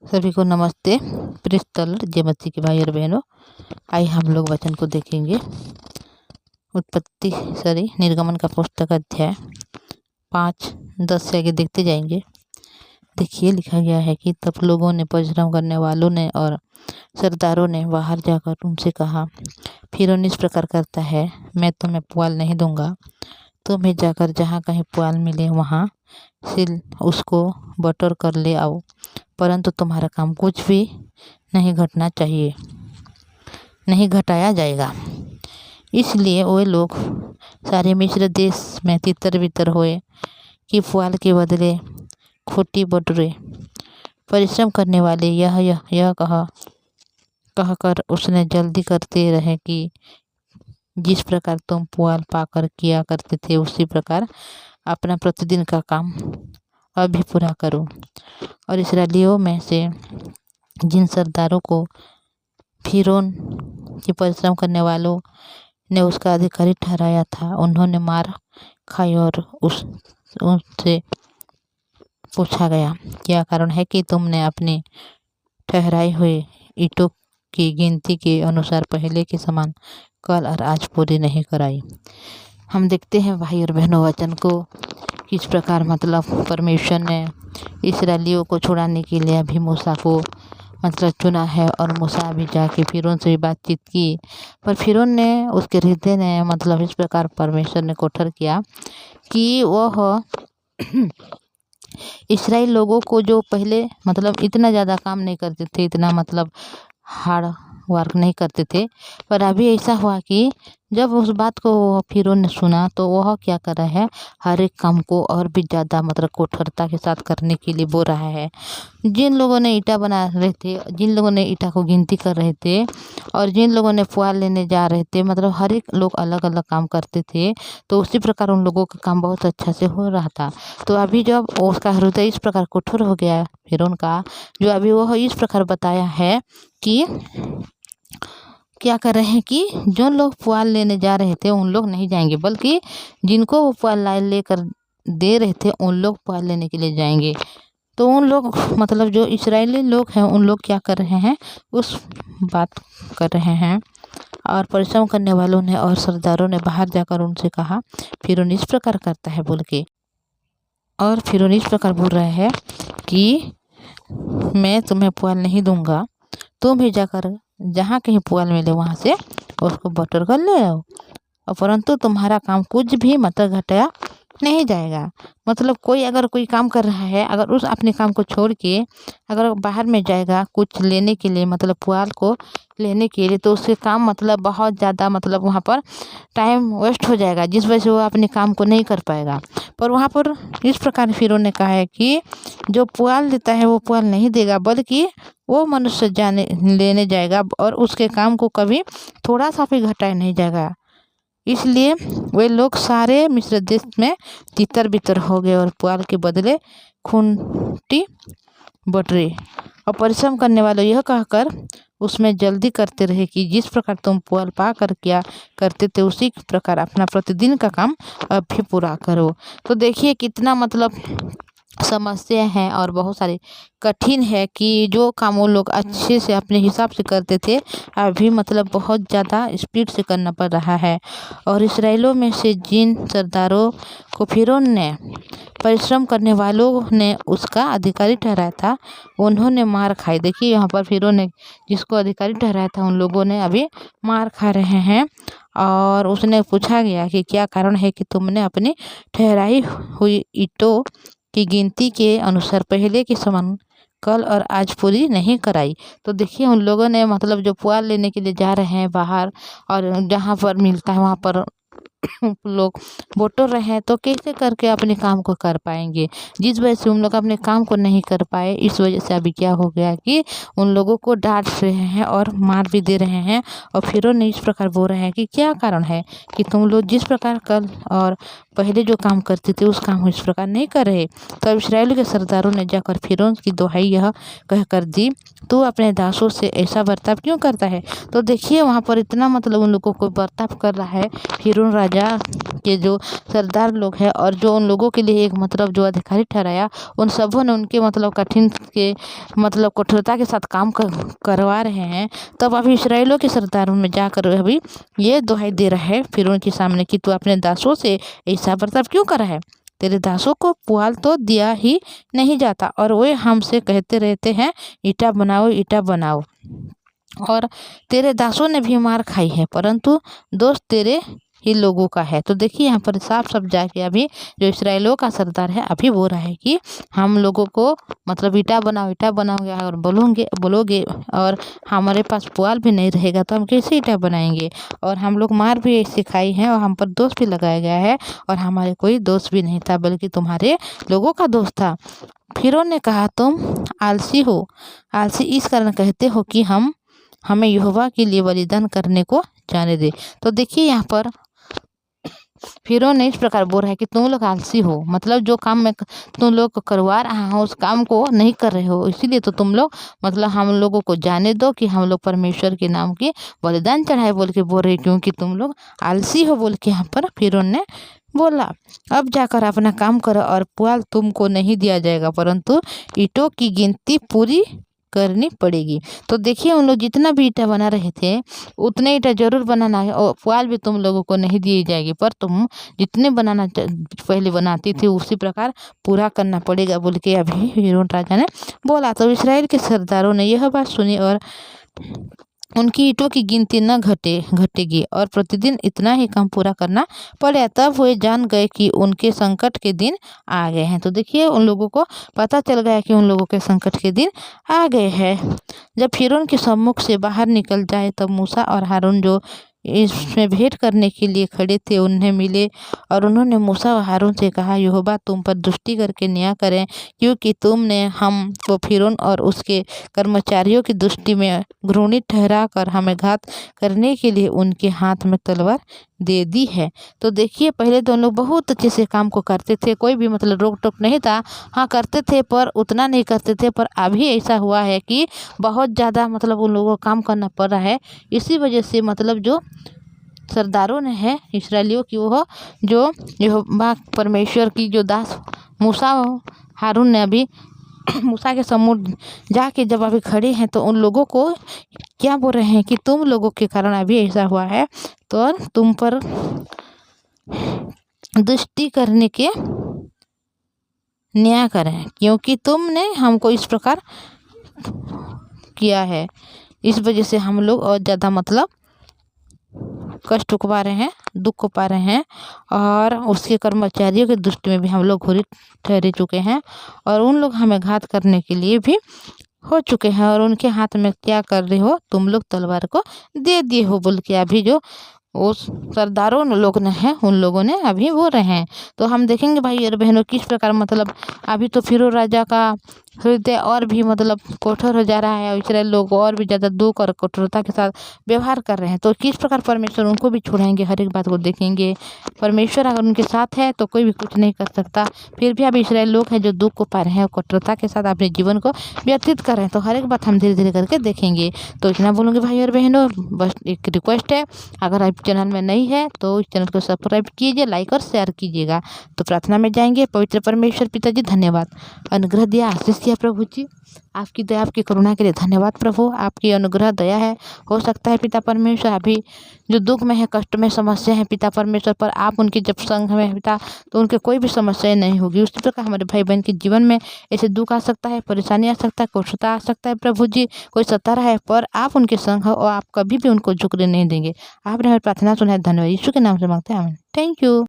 सभी को नमस्ते। प्रियस्थल जय मसीह के भाई और बहनों, आइए हम लोग वचन को देखेंगे। उत्पत्ति निर्गमन का पुस्तक अध्याय 5-10 से आगे देखते जाएंगे। देखिए, लिखा गया है कि तब लोगों ने, परिश्रम करने वालों ने और सरदारों ने बाहर जाकर उनसे कहा, फिरौन इस प्रकार करता है, मैं तुम्हें पुआल नहीं दूंगा। तुम्हें जाकर जहाँ कहीं पुआल मिले वहाँ से उसको बटोर कर ले आओ, परंतु तुम्हारा काम कुछ भी नहीं घटाया जाएगा। इसलिए वे लोग सारे मिस्र देश में तितर बितर हुए कि पुआल के बदले खोटी बटोरे। परिश्रम करने वाले यह कहकर उसने जल्दी करते रहे कि जिस प्रकार तुम पुआल पाकर किया करते थे, उसी प्रकार अपना प्रतिदिन का काम अभी पूरा करो। और इस्राएलियों में से जिन सरदारों को फिरौन के परिश्रम करने वालों ने उसका अधिकारी ठहराया था, उन्होंने मार खाई और उनसे पूछा गया, क्या कारण है कि तुमने अपने ठहराए हुए ईंटों की गिनती के अनुसार पहले के समान कल और आज पूरी नहीं कराई। हम देखते हैं भाई और बहनों वचन को किस प्रकार परमेश्वर ने इस्राएलियों को छुड़ाने के लिए अभी मूसा को चुना है। और मूसा अभी जाके फिरौन से भी बातचीत की, पर फिरौन ने, उसके हृदय ने इस प्रकार परमेश्वर ने कठोर किया कि वह इस्राएल लोगों को जो पहले इतना ज़्यादा काम नहीं करते थे, इतना हार्ड वर्क नहीं करते थे, पर अभी ऐसा हुआ कि जब उस बात को फिरौन ने सुना तो वह क्या कर रहा है, हर एक काम को और भी ज़्यादा कठोरता के साथ करने के लिए बोल रहा है। जिन लोगों ने ईंटा बना रहे थे, जिन लोगों ने ईंटा को गिनती कर रहे थे और जिन लोगों ने पुआल लेने जा रहे थे, हर एक लोग अलग अलग काम करते थे, तो उसी प्रकार उन लोगों का काम बहुत अच्छा से हो रहा था। तो अभी जब उसका हृदय इस प्रकार कठोर हो गया फिरौन का, जो अभी वह इस प्रकार बताया है कि क्या कर रहे हैं कि जो लोग पुआल लेने जा रहे थे उन लोग नहीं जाएंगे, बल्कि जिनको वो पुआल लेकर दे रहे थे उन लोग पुआल लेने के लिए जाएंगे। तो उन लोग जो इस्राएली लोग हैं उन लोग क्या कर रहे हैं, उस बात कर रहे हैं। और परिश्रम करने वालों ने और सरदारों ने बाहर जाकर उनसे कहा, फिरौन इस प्रकार करता है बोल के। और फिरौन इस प्रकार बोल रहा है कि मैं तुम्हें पुआल नहीं दूंगा, तुम भी जाकर जहाँ कहीं पुआल मिले वहाँ से उसको बटोर कर ले आओ, और परंतु तुम्हारा काम कुछ भी घटाया नहीं जाएगा। कोई अगर कोई काम कर रहा है, अगर उस अपने काम को छोड़ के अगर बाहर में जाएगा कुछ लेने के लिए, पुआल को लेने के लिए, तो उसके काम बहुत ज़्यादा वहाँ पर टाइम वेस्ट हो जाएगा, जिस वजह से वो अपने काम को नहीं कर पाएगा। पर वहाँ पर इस प्रकार फिरौन ने कहा है कि जो पुआल देता है वो पुआल नहीं देगा, बल्कि वो मनुष्य लेने जाएगा और उसके काम को कभी थोड़ा सा भी घटाया नहीं जाएगा। इसलिए वे लोग सारे मिस्र देश में तितर बितर हो गए और पुआल के बदले खूंटी बटोरे। और परिश्रम करने वाले यह कहकर उसमें जल्दी करते रहे कि जिस प्रकार तुम पुआल पा कर किया करते थे, उसी प्रकार अपना प्रतिदिन का काम अब भी पूरा करो। तो देखिए कितना समस्या है और बहुत सारे कठिन है कि जो काम वो लोग अच्छे से अपने हिसाब से करते थे, अभी बहुत ज़्यादा स्पीड से करना पड़ रहा है। और इस्राएलों में से जिन सरदारों को फिरौन ने परिश्रम करने वालों ने उसका अधिकारी ठहराया था, उन्होंने मार खाई। देखिए यहाँ पर फिरौन ने जिसको अधिकारी ठहराया था उन लोगों ने अभी मार खा रहे हैं। और उसने पूछा गया कि क्या कारण है कि तुमने अपनी ठहराई हुई ईंटों की गिनती के अनुसार पहले के समान कल और आज पूरी नहीं कराई। तो देखिए उन लोगों ने जो पुआल लेने के लिए जा रहे हैं बाहर, और जहाँ पर मिलता है वहाँ पर लोग बटोर रहे हैं, तो कैसे करके अपने काम को कर पाएंगे, जिस वजह से उन लोग अपने काम को नहीं कर पाए। इस वजह से अभी क्या हो गया कि उन लोगों को डांट रहे हैं और मार भी दे रहे हैं। और फिरौन ने इस प्रकार बोल रहे हैं कि क्या कारण है कि तुम लोग जिस प्रकार कल और पहले जो काम करते थे उस काम को इस प्रकार नहीं कर रहे। तो अब इस्राएल के सरदारों ने जाकर फिरौन की दुहाई यह कहकर दी, तू अपने दासों से ऐसा बर्ताव क्यों करता है। तो देखिए वहाँ पर इतना मतलब उन लोगों को बर्ताव कर रहा है फिरौन राजा के जो सरदार लोग हैं, और जो उन लोगों के लिए एक मतलब जो अधिकारी ठहराया, उन सबों ने उनके मतलब कठिन के मतलब कठोरता के साथ काम करवा रहे हैं। तब अभी इस्राएलियों के सरदारों में जाकर अभी ये दुहाई दे रहा है फिरौन के सामने कि तू अपने दासों से ऐसा बर्ताव क्यों कर रहा है। तेरे दासों को पुआल तो दिया ही नहीं जाता, और वे हमसे कहते रहते हैं ईटा बनाओ ईटा बनाओ, और तेरे दासों ने भी मार खाई है, परंतु दोष तेरे ही लोगों का है। तो देखिए यहाँ पर साफ साफ जाके अभी जो इस्राएलियों का सरदार है अभी बोल रहा है कि हम लोगों को मतलब ईटा बनाओगे और बोलोगे और हमारे पास पुआल भी नहीं रहेगा तो हम कैसे ईटा बनाएंगे, और हम लोग मार भी ऐसे खाई हैं और हम पर दोष भी लगाया गया है, और हमारे कोई दोष भी नहीं था बल्कि तुम्हारे लोगों का दोष था। फिरौन ने कहा, तुम आलसी हो, आलसी इस कारण कहते हो कि हमें यहोवा के लिए बलिदान करने को जाने दे। तो देखिए यहाँ पर फिरौन ने इस प्रकार बोल रहा है कि तुम लोग आलसी हो, मतलब जो काम मैं तुम लोग को करवा रहा हूँ उस काम को नहीं कर रहे हो, इसीलिए तो तुम लोग मतलब हम लोगों को जाने दो कि हम लोग परमेश्वर के नाम की बलिदान चढ़ाए बोल के बोल रहे, क्योंकि तुम लोग आलसी हो बोल के यहाँ पर फिरौन ने बोला। अब जाकर अपना काम करो और पुआल तुमको नहीं दिया जाएगा, परंतु ईंटों की गिनती पूरी करनी पड़ेगी। तो देखिए उन लोग जितना भी ईंटा बना रहे थे उतने ईंटा जरूर बनाना है, और पुआल भी तुम लोगों को नहीं दी जाएगी, पर तुम जितने पहले बनाती थी उसी प्रकार पूरा करना पड़ेगा बोल के अभी फिरौन राजा ने बोला। तो इस्राएल के सरदारों ने यह बात सुनी और उनकी ईंटों की गिनती न घटेगी और प्रतिदिन इतना ही काम पूरा करना पड़े। तब वे जान गए कि उनके संकट के दिन आ गए हैं। तो देखिए उन लोगों को पता चल गया कि उन लोगों के संकट के दिन आ गए हैं। जब फिरौन के सम्मुख से बाहर निकल जाए तब मूसा और हारून जो इसमें भेंट करने के लिए खड़े थे उन्हें मिले, और उन्होंने मूसा और हारून से कहा, यहोवा तुम पर दृष्टि करके न्याय करें, क्योंकि तुमने हमको फिरौन और उसके कर्मचारियों की दृष्टि में घृणित ठहरा कर हमें घात करने के लिए उनके हाथ में तलवार दे दी है। तो देखिए पहले तो उन लोग बहुत अच्छे से काम को करते थे, कोई भी मतलब रोक टोक नहीं था, हाँ करते थे पर उतना नहीं करते थे, पर अभी ऐसा हुआ है कि बहुत ज़्यादा मतलब उन लोगों को काम करना पड़ रहा है। इसी वजह से मतलब जो सरदारों ने है इस्राएलियों की, वो जो यहोवा परमेश्वर की जो दास मूसा हारून ने अभी मूसा के सम्मुख जाके जब अभी खड़े हैं तो उन लोगों को क्या बोल रहे हैं कि तुम लोगों के कारण अभी ऐसा हुआ है, तो तुम पर दृष्टि करने के न्याय करें, क्योंकि तुमने हमको इस प्रकार किया है। इस वजह से हम लोग और ज़्यादा मतलब कष्ट को पा रहे हैं, दुख को पा रहे हैं, और उसके कर्मचारियों की दृष्टि में भी हम लोग घृणित ठहरे चुके हैं, और उन लोग हमें घात करने के लिए भी हो चुके हैं, और उनके हाथ में क्या कर रहे हो तुम लोग तलवार को दे दिए हो बोल के अभी जो उस सरदारों लोग ने हैं उन लोगों ने अभी बोल रहे हैं। तो हम देखेंगे भाई और बहनों किस प्रकार मतलब अभी तो फिरौन राजा का हृदय और भी मतलब कठोर हो जा रहा है, और इस्राएल लोग और भी ज़्यादा दुख और कठोरता के साथ व्यवहार कर रहे हैं। तो किस प्रकार परमेश्वर उनको भी छुड़ाएंगे, हर एक बात को देखेंगे। परमेश्वर अगर उनके साथ है तो कोई भी कुछ नहीं कर सकता। फिर भी अभी इस्राएल लोग हैं जो दुख को पा रहे हैं और कठोरता के साथ अपने जीवन को व्यतीत कर रहे हैं। तो हर एक बात हम धीरे धीरे करके देखेंगे। तो इतना बोलूँगी भाई और बहनों, बस एक रिक्वेस्ट है, अगर आप चैनल में नहीं है तो इस चैनल को सब्सक्राइब कीजिए, लाइक और शेयर कीजिएगा। तो प्रार्थना में जाएंगे। पवित्र परमेश्वर पिताजी धन्यवाद, अनुग्रह दिया, आशीष दिया प्रभु जी, आपकी दया आपकी करुणा के लिए धन्यवाद प्रभु। आपकी अनुग्रह दया है, हो सकता है पिता परमेश्वर अभी जो दुख में है, कष्ट में, समस्या है पिता परमेश्वर, पर आप उनके जब संग में पिता तो उनके कोई भी समस्याएं नहीं होगी। उसी प्रकार हमारे भाई बहन के जीवन में ऐसे दुख आ सकता है, परेशानी आ सकता है, कष्ट आ सकता है प्रभु जी, कोई सता रहा है, पर आप उनके संग हो और आप कभी भी उनको झुकने नहीं देंगे। आपने हमारी प्रार्थना सुना है, धन्यवाद। यीशु के नाम से मांगते हैं, आमीन। Thank you.